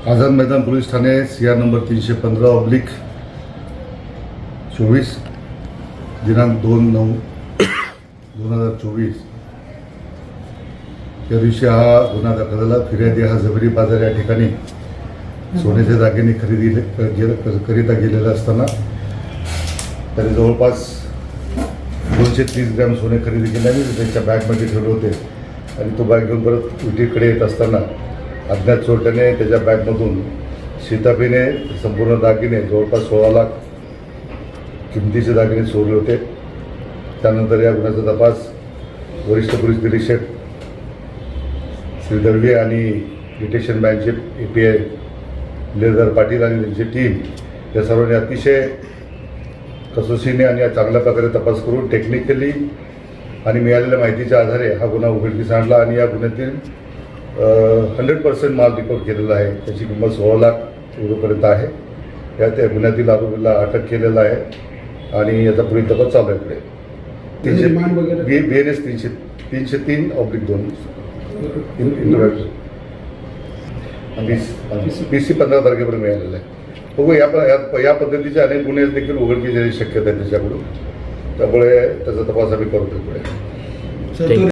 Azad Maidan police Thane CR number 315/24 दिनांक 2/9/2024 या दिवशी हा गुन्हा दाखल झाला। फिर्यादी हा जबरी बाजार या ठिकाणी सोन्याचे दागिने खरेदी करिता गेलेला असताना त्याने जवळपास 230 ग्रॅम सोने खरेदी केल्याने त्याच्या बॅगमध्ये ठेवले होते आणि तो बॅग घेऊन परत उटीकडे येत असताना अज्ञात चोरट्याने त्याच्या बॅगमधून शिताफीने संपूर्ण दागिने जवळपास 16 लाख किमतीचे दागिने चोरले होते। त्यानंतर या गुन्ह्याचा तपास वरिष्ठ पोलीस निरीक्षक श्री दळवी आणि डिटेक्शन ब्रँचचे API लेझर पाटील आणि त्यांची टीम या सर्वांनी अतिशय कसोशीने आणि चांगल्या प्रकारे तपास करून टेक्निकली आणि मिळालेल्या माहितीच्या आधारे हा गुन्हा उघडकीस आणला आणि या गुन्ह्यातील 100% माल रिकवर केलेला आहे। त्याची किंमत 16 लाख रुपयांपर्यंत आहे। या त्या गुन्ह्यातील आरोपीला अटक केलेला आहे आणि याचा पुढील तपास चालू आहे। पुढे BNS 303/2 PC 15 तारखेपर्यंत मिळालेला आहे। बघू या पद्धतीचे अनेक गुन्हे देखील उघडकीस येण्याची शक्यता आहे त्याच्याकडून, त्यामुळे त्याचा तपास आम्ही करतो पुढे।